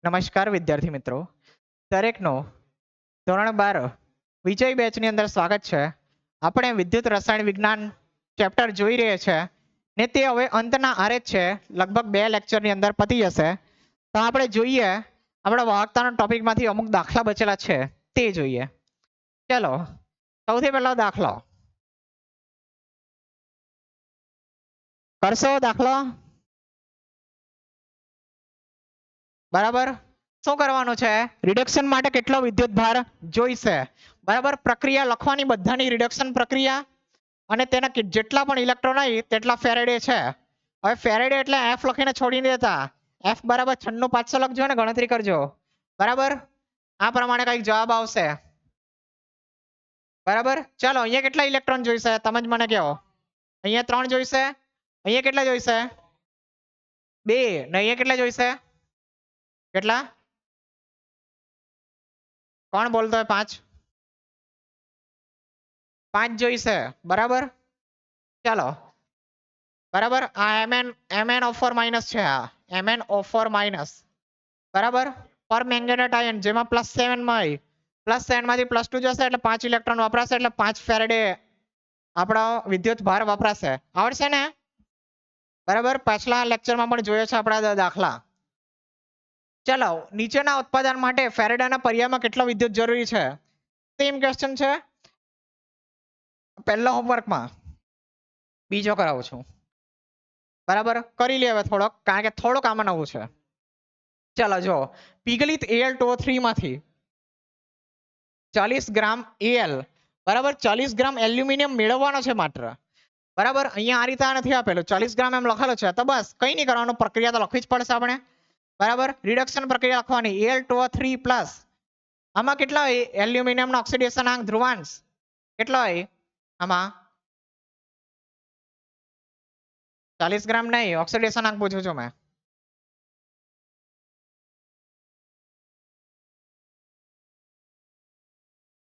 નમસ્કાર વિદ્યાર્થી મિત્રો, દરેકનો ધોરણ 12 વિજય બેચની અંદર સ્વાગત છે. આપણે વિદ્યુત રસાયણ વિજ્ઞાન ચેપ્ટર જોઈ રહ્યા છે ને તે હવે અંતના આરે જ છે. લગભગ 2 લેક્ચરની અંદર પતી જશે. તો આપણે જોઈએ આપણા વાહકતાના ટોપિકમાંથી અમુક દાખલા બચેલા છે તે જોઈએ. ચલો, સૌથી પહેલો દાખલો કરશો દાખલો. બરાબર, શું કરવાનું છે? રિડક્શન માટે કેટલો વિદ્યુત ભાર જોઈશે. બરાબર, પ્રક્રિયા લખવાની બધાની રિડક્શન પ્રક્રિયા અને તેના જેટલા પણ ઇલેક્ટ્રોન હોય તેટલા ફેરેડે છે. હવે ફેરેડે એટલે એફ લખીને છોડી દેતા. એફ બરાબર 96500 લખજો અને ગણતરી કરજો. બરાબર, આ પ્રમાણે કઈક જવાબ આવશે. બરાબર, ચાલો અહીંયા કેટલા ઇલેક્ટ્રોન જોઈશે તમે જ મને કહો. અહીંયા 3 જોઈશે, અહીંયા કેટલા જોઈશે? 2 ને અહીંયા કેટલા જોઈશે? કેટલા? કોણ બોલતો હોય? 5 જોઈશે. બરાબર, ચાલો. બરાબર, આ mn ઓફર માઇનસ છે. આ mn ઓફર માઇનસ. બરાબર, પર મેંગેનેટ આયન જેમાં +7 માં હોય, +7 માંથી +2 જશે એટલે 5 ઇલેક્ટ્રોન વપરાશે એટલે 5 ફેરેડે આપણો વિદ્યુત ભાર વપરાશે. આવડશે ને? બરાબર, પાછલા લેક્ચરમાં પણ જોયો છે આપણા દાખલા. ચલો, નીચેના ઉત્પાદન માટે ફેરેડેના પર્યાયમાં કેટલો વિદ્યુત જરૂરી છે? સેમ ક્વેશ્ચન છે પહેલા હોમવર્કમાં. બીજો કરાવું છું. બરાબર, કરી લે હવે થોડોક, કારણ કે થોડુંક આમાં નવું છે. ચાલો જો, પીગલિત Al2O3 માંથી 40 ગ્રામ Al, બરાબર 40 ગ્રામ એલ્યુમિનિયમ મેળવવાનો છે માત્ર. બરાબર, અહીંયા આ રીતે નથી આપેલું, 40 ગ્રામ એમ લખેલો છે. તો બસ કંઈ નહીં કરવાનું, પ્રક્રિયા તો લખવી જ પડશે આપણે. બરાબર, રિડક્શન પ્રક્રિયા લખવાની. Al2O3+, આમાં કેટલા હોય? એલ્યુમિનિયમનો ઓક્સિડેશન આંક ધ્રુવાંશ કેટલો હોય આમાં? 40 ગ્રામ નહીં, ઓક્સિડેશન આંક પૂછું છું મેં.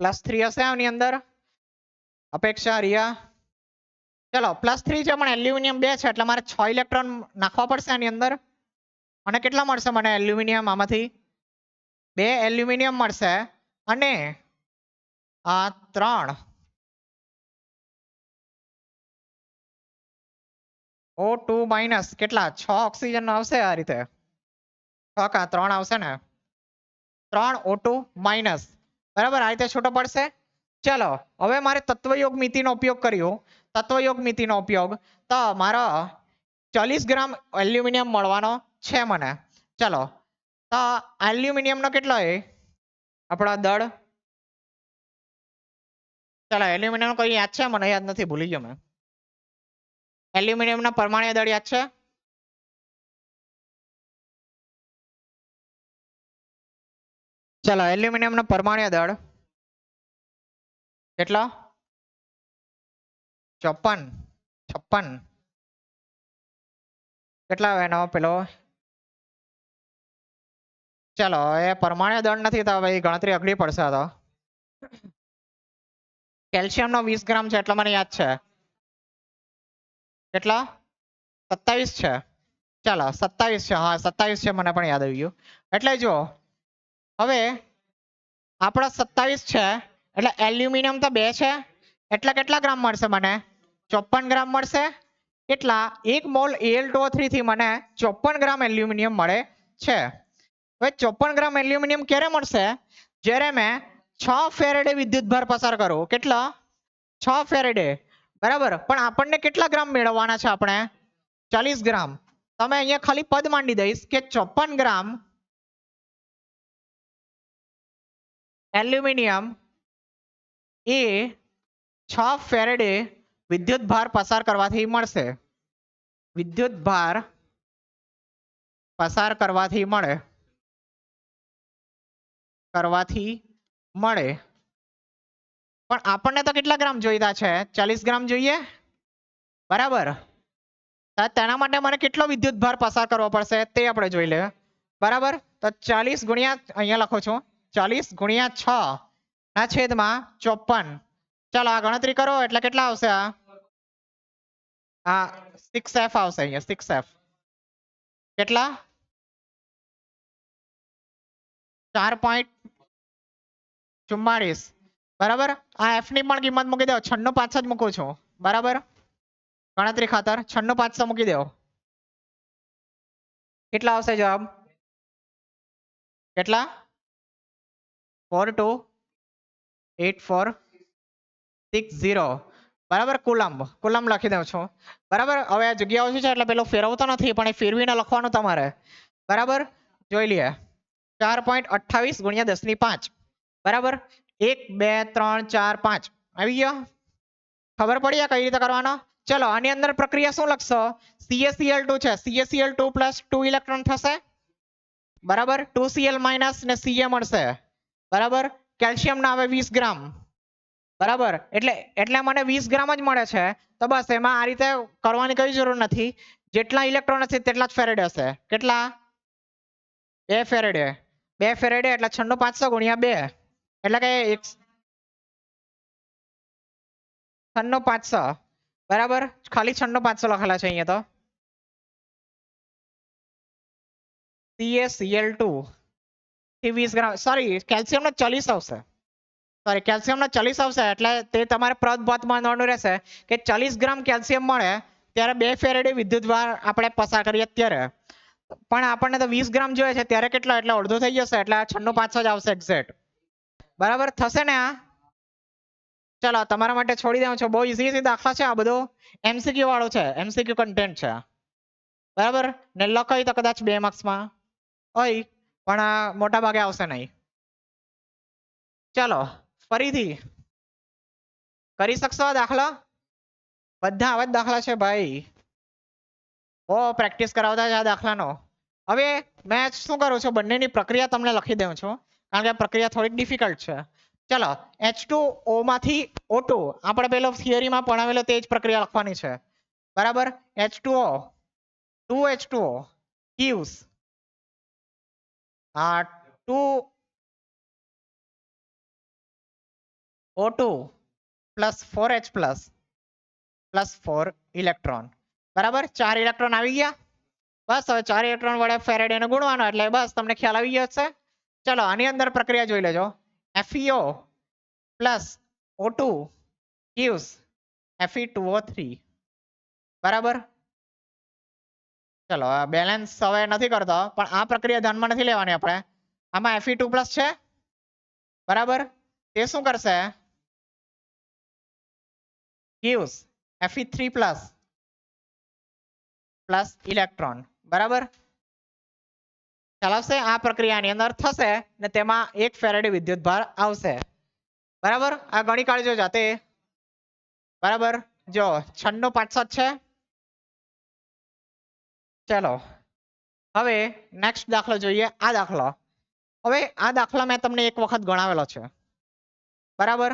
+3 હશે આની અંદર અપેક્ષા રિયા. ચલો, +3 છે પણ એલ્યુમિનિયમ 2 છે એટલે મારે 6 ઇલેક્ટ્રોન નાખવા પડશે આની અંદર. અને કેટલા મળશે મને એલ્યુમિનિયમ? આમાંથી 2 એલ્યુમિનિયમ મળશે અને આ 3 O2- કેટલા? 6 ઓક્સિજન આવશે આ રીતે. 6 કા 3 આવશે ને, 3 O2-. બરાબર, આ રીતે છૂટો પડશે. ચલો, હવે મારે તત્વયોગ મિતિનો ઉપયોગ કર્યો. તત્વયોગ મિતિનો ઉપયોગ તો મારો 40 ગ્રામ એલ્યુમિનિયમ મળવાનો છે મને. ચલો, તો એલ્યુમિનિયમનો કેટલો હોય આપણો દળ? ચલો, એલ્યુમિનિયમ કોઈ યાદ છે? મને યાદ નથી, ભૂલી ગયો મેં. એલ્યુમિનિયમના પરમાણ્વીય દળ યાદ છે? ચલો, એલ્યુમિનિયમનો પરમાણ્વીય દળ કેટલો? 56. કેટલા એનો પેલો? ચલો, એ પરમાણ્વીય દળ નથી તો ભાઈ ગણતરી અઘરી પડશે. તો કેલ્શિયમનો 20 ગ્રામ છે એટલો મને યાદ છે. કેટલો? 27 છે. ચાલો 27 છે, હા 27 છે, મને પણ યાદ આવી ગયું. એટલે જો હવે આપણા 27 છે એટલે એલ્યુમિનિયમ તો 2 છે એટલે કેટલા ગ્રામ મળશે મને? 54 ગ્રામ મળશે. કેટલા? 1 મોલ Al2O3 થી મને 54 ગ્રામ એલ્યુમિનિયમ મળે છે. હવે 54 ગ્રામ એલ્યુમિનિયમ ક્યારે મળશે? જ્યારે મેં 6 ફેરેડે વિદ્યુત ભાર પસાર કરું. કેટલા? 6 ફેરેડે. બરાબર, પણ આપણને કેટલા ગ્રામ મેળવવાના છે આપણે? 40 ગ્રામ. તમે અહીંયા ખાલી પદ માંડી દઈશ કે 54 ગ્રામ એલ્યુમિનિયમ એ 6 ફેરેડે વિદ્યુત ભાર પસાર કરવાથી મળશે. વિદ્યુત ભાર પસાર કરવાથી મળે. પણ આપણને તો કેટલા ગ્રામ જોઈતા છે? 40 ગ્રામ જોઈએ. બરાબર, તેના માટે મને કેટલો વિદ્યુત ભાર પસાર કરવો પડશે તે આપણે જોઈ લે. બરાબર, તો 40 ગુણ્યા, અહીંયા લખો છો 40 ગુણ્યા 6 ના છેદમાં 54. ચાલો આ ગણતરી કરો એટલે કેટલા આવશે? આ 6F આવશે. અહીંયા 6F કેટલા? 4.44 બરાબર આ એફ ની પણ કિંમત મૂકી દો 96.5 જ મૂકું છું બરાબર ગણતરી ખાતર 96.5 મૂકી દો કેટલા આવશે જવાબ કેટલા 428460 બરાબર કુલમ લખી દઉં છું બરાબર હવે આ જગ્યાઓ શું છે એટલે પેલો ફેરવતો નથી પણ એ ફેરવીને લખવાનું તમારે બરાબર જોઈ લઈએ 4.28 ગુણ્યા 10 ની 5 બરાબર 1 2 3 4 5 આવી ગયો ખબર પડી કઈ રીતે કરવાનો ચલો આની અંદર પ્રક્રિયા શું લખશો CaCl2 છે CaCl2 પ્લસ 2 ઇલેક્ટ્રોન થશે બરાબર 2Cl માઇનસ ને Ca મળશે બરાબર કેલ્શિયમ ના આવે 20 ગ્રામ બરાબર એટલે મને 20 ગ્રામ જ મળે છે તો બસ એમાં આ રીતે કરવાની કઈ જરૂર નથી જેટલા ઇલેક્ટ્રોન હશે તેટલા જ ફેરેડે હશે કેટલા 2 ફેરેડે 2 ફેરેડે એટલે 96,500 ગુણ્યા 2 એટલે કે 96,500 બરાબર ખાલી 96,500 લખેલા છે અહીંયા તો CaCl2 થી 20 ગ્રામ સોરી કેલ્શિયમ નો 40 આવશે સોરી કેલ્શિયમ નો 40 આવશે એટલે તે તમારે પ્રદભાતમાં નોંધવાનું રહેશે કે 40 ગ્રામ કેલ્શિયમ મળે ત્યારે 2 ફેરેડે વિદ્યુતભાર આપણે પસાર કરીએ ત્યારે પણ આપણને તો 20 ગ્રામ જોઈએ છે ત્યારે કેટલા એટલે અડધો થઈ જશે એટલે 96,500 જ આવશે એક્ઝેક્ટ બરાબર થશે ને આ ચલો તમારા માટે છોડી દઉં છું બહુ ઈઝી દાખલા છે આ બધો એમસીક્યુ વાળો છે એમસીક્યુ કન્ટેન્ટ છે બરાબર ને લખાય તો કદાચ 2 માર્ક્સમાં હોય પણ મોટા ભાગે આવશે નહીં ચાલો ફરીથી કરી શકશો આ દાખલા બધા આવા જ દાખલા છે ભાઈ ઓ પ્રેક્ટિસ કરાવતા છે આ દાખલાનો હવે મેં શું કરું છું બંનેની પ્રક્રિયા તમને લખી દઉં છું કારણ કે પ્રક્રિયા થોડીક ડિફિકલ્ટ છે ચલો H2O માંથી O2 આપણે પેલો થિયરીમાં ભણાવેલો તે જ પ્રક્રિયા લખવાની છે બરાબર H2O 2H2O gives 2O2 plus 4H plus 4 electron બરાબર 4 ઇલેક્ટ્રોન આવી ગયા બસ હવે 4 ઇલેક્ટ્રોન વડે ફેરેડે ને ગુણવાનો એટલે બસ તમને ખ્યાલ આવી ગયો છે ચલો આની અંદર પ્રક્રિયા જોઈ લેજો FeO plus O2 gives Fe2O3 બરાબર ચલો બેલેન્સ હવે નથી કરતો પણ આ પ્રક્રિયા ધ્યાનમાં નથી લેવાની આપણે આમાં Fe2 પ્લસ છે બરાબર તે શું કરશે gives Fe3 પ્લસ ઇલેક્ટ્રોન બરાબર ચાલશે આ પ્રક્રિયાની અંદર થશે ને તેમાં 1 ફેરેડે વિદ્યુતભાર આવશે બરાબર આ ગણી કાઢજો જાતે બરાબર જો 96,500 છે ચલો હવે નેક્સ્ટ દાખલો જોઈએ આ દાખલો હવે આ દાખલા મેં તમને એક વખત ગણાવેલો છે બરાબર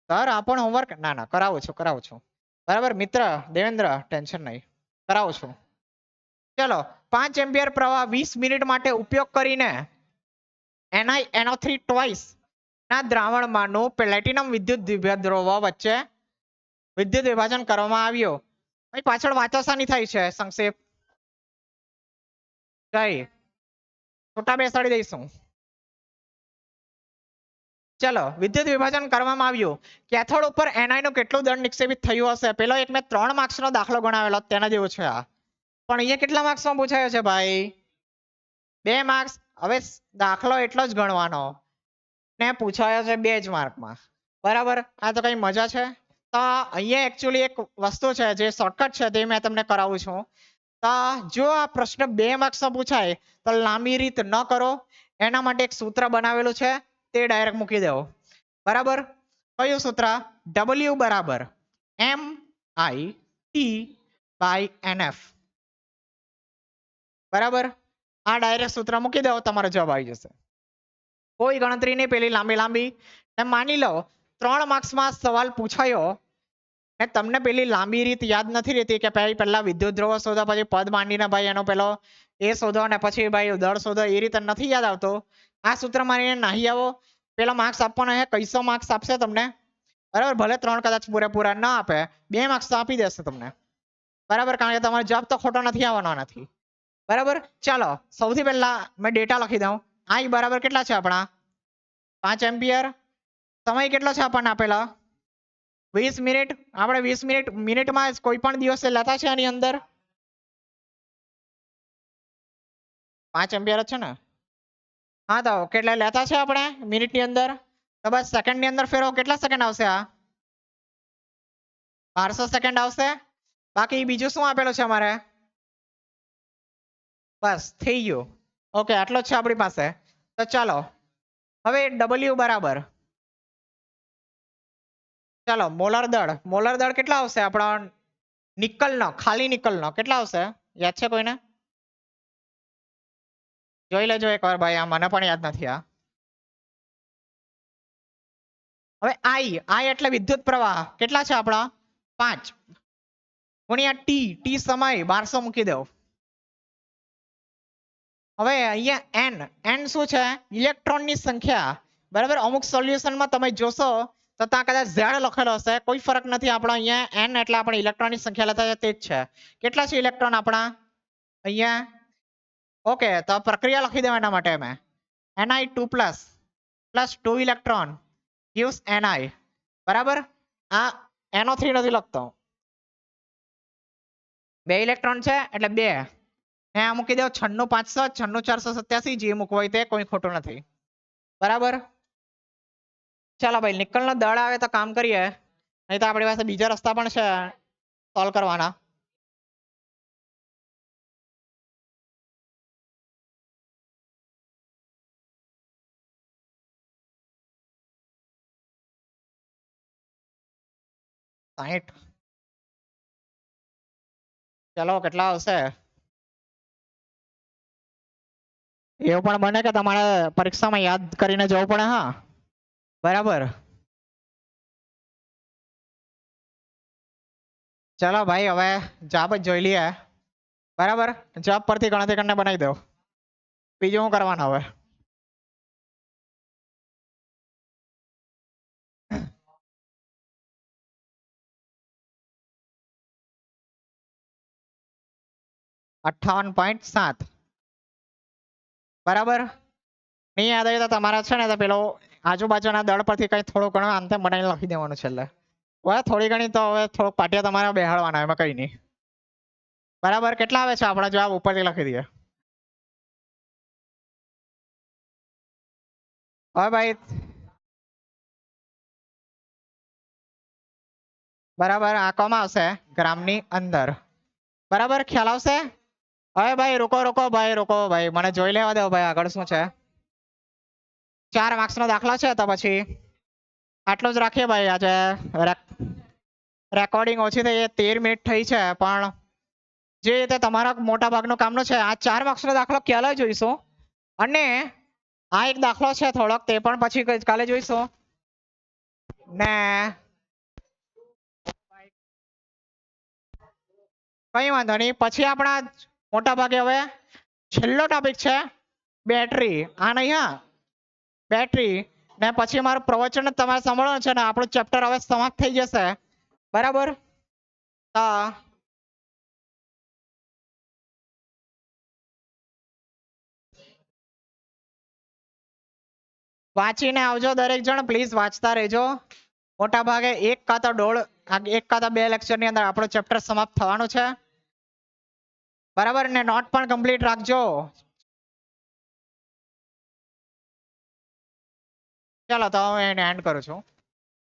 સર આ પણ હોમવર્ક ના કરાવું છું બરાબર મિત્ર દેવેન્દ્ર ટેન્શન નહીં કરાવું છું ચલો 5 એમ્પિયર પ્રવાહ 20 મિનિટ માટે ઉપયોગ કરીને NiNO3 ટ્વાઇસ ના દ્રાવણમાંનું પ્લેટિનમ વિદ્યુત દ્વિધ્રુવ વચ્ચે વિદ્યુત વિભાજન કરવામાં આવ્યું ભાઈ પાછળ વાંચોસાની થાય છે સંક્ષેપ કઈ છોટા બેસાડી દઈશું ચલો વિદ્યુત વિભાજન કરવામાં આવ્યું કેથોડ ઉપર Ni નું કેટલું દળ નિક્ષેપિત થયું હશે પેલો એક મેં 3 માર્ક્સ નો દાખલો ગણાવેલો તેના જેવો છે આ પણ અહીંયા કેટલા માર્ક્સમાં પૂછાયો છે ભાઈ 2 માર્ક્સ હવે દાખલો એટલો જ ગણવાનો ને પૂછાયો છે 2 જ માર્કમાં બરાબર આ તો કઈ મજા છે તો અહીંયા એકચ્યુઅલી એક વસ્તુ છે જે શોર્ટકટ છે તે મેં તમને કરાવું છું તો જો આ પ્રશ્ન 2 માર્ક્સમાં પૂછાય તો લાંબી રીત ન કરો એના માટે એક સૂત્ર બનાવેલું છે તે ડાયરેક્ટ મૂકી દેવો બરાબર કયું સૂત્ર W બરાબર MIT/NF બરાબર આ ડાયરેક્ટ સૂત્ર મૂકી દો તમારો જવાબ આવી જશે કોઈ ગણતરી નહીં પેલી લાંબી માની લો 3 માર્ક્સમાં સવાલ પૂછાયો ને તમને પેલી લાંબી રીત યાદ નથી રહેતી કે પહેલા વિદ્યુત દ્રવ શોધો પછી પદ માંડીને ભાઈ એનો પેલો એ શોધો ને પછી ભાઈ દળ શોધો એ રીતે નથી યાદ આવતો આ સૂત્ર મારીને નાહી આવો પેલા માર્ક્સ આપવાનો હે કઈસો માર્ક્સ આપશે તમને બરાબર ભલે 3 કદાચ પૂરેપૂરા ના આપે 2 માર્ક્સ તો આપી દેશે તમને બરાબર કારણ કે તમારો જવાબ તો ખોટો નથી આવવાનો નથી બરાબર ચાલો સૌથી પહેલા મેં ડેટા લખી દઉં I બરાબર કેટલા છે આપણા 5 એમ્પિયર. સમય કેટલો છે આપણને આપેલા 20 મિનિટ. આપણે 20 મિનિટમાં કોઈ પણ દિવસે લેતા છે આની અંદર 5 એમ્પિયર જ છે ને. હા તો કેટલા લેતા છે આપણે મિનિટની અંદર. તો બસ સેકન્ડની અંદર ફેરવો કેટલા સેકન્ડ આવશે આ 1200 સેકન્ડ આવશે. બાકી બીજું શું આપેલું છે અમારે બસ થઈ ગયું. ઓકે આટલો જ છે આપણી પાસે. તો ચાલો હવે W બરાબર ચાલો મોલર દળ કેટલા આવશે આપણા નિકલનો ખાલી નિકલનો કેટલા આવશે યાદ છે કોઈને જોઈ લેજો એકવાર ભાઈ આ મને પણ યાદ નથી આ. હવે I એટલે વિદ્યુત પ્રવાહ કેટલા છે આપણા 5 ગુણ્યા T સમય 1200 મૂકી દો. હવે અહીંયા n શું છે ઇલેક્ટ્રોનની સંખ્યા બરાબર. અમુક સોલ્યુશનમાં તમે જોશો તો ત્યાં કદાચ Z લખેલો હશે કોઈ ફરક નથી. આપણો અહીંયા n એટલે આપણે ઇલેક્ટ્રોનની સંખ્યા લેતા તે જ છે. કેટલા છે ઇલેક્ટ્રોન આપણા અહીંયા ઓકે તો પ્રક્રિયા લખી દેવા એના માટે મેં Ni2 plus 2 electron gives Ni બરાબર. આ NO3 નથી લખતો 2 ઇલેક્ટ્રોન છે એટલે 2 આ મૂકી દો 96500 96487 જે મૂકવો હોય તે કોઈ ખોટું નથી બરાબર. ચાલો ભાઈ નિકલનો દળ આવે તો કામ કરીએ નહીં તો આપણી પાસે બીજા રસ્તા પણ છે સોલ્વ કરવાના. ચાલો કેટલા આવશે એવું પણ બને કે તમારે પરીક્ષામાં યાદ કરીને જવું પડે હા બરાબર. ચાલો ભાઈ હવે જવાબ જ જોઈ લઈએ બરાબર. જવાબ પરથી ગણતરી કરીને બનાવી દો બીજું શું કરવાનું હવે. $58.7 બરાબર. નહીં યાદ આવે તો તમારા છે ને તો પેલો આજુબાજુના દળ પરથી કઈ થોડું ઘણું અંતે બનાવીને લખી દેવાનું છેલ્લે. હવે થોડી ઘણી તો હવે થોડુંક પાટિયા તમારે બેહાડવાના એમાં કઈ નહીં બરાબર. કેટલા આવે છે આપણા જવાબ ઉપરથી લખી દઈએ હવે ભાઈ બરાબર. આંકવામાં આવશે ગ્રામની અંદર બરાબર. ખ્યાલ આવશે. હવે ભાઈ રોકો ભાઈ મને જોઈ લેવા દો ભાઈ આગળ શું છે 4 માર્ક્સ નો દાખલો છે તો પછી આટલું જ રાખીએ ભાઈ. આજે રેકોર્ડિંગ ઓછી થઈ 13 મિનિટ થઈ છે પણ જે રીતે તમારા મોટા ભાગનું કામનું છે આ 4 માર્ક્સ નો દાખલો ક્યારે જોઈશું અને આ એક દાખલો છે થોડોક તે પણ પછી કાલે જોઈશું ને કઈ વાંધો નહીં. પછી આપણા મોટા ભાગે હવે છેલ્લો ટોપિક છે બેટરી. આ નહીં હા બેટરી ને પછી મારું પ્રવચન તમારે સાંભળવાનું છે ને આપણું ચેપ્ટર હવે સમાપ્ત થઈ જશે બરાબર. તો વાંચીને આવજો દરેક જણ પ્લીઝ વાંચતા રહેજો. મોટા ભાગે એક કાં તો 2 લેક્ચર ની અંદર આપણું ચેપ્ટર સમાપ્ત થવાનું છે બરાબર. ને નોટ પણ કમ્પ્લીટ રાખજો. ચાલો તો હું એને એન્ડ કરું છું.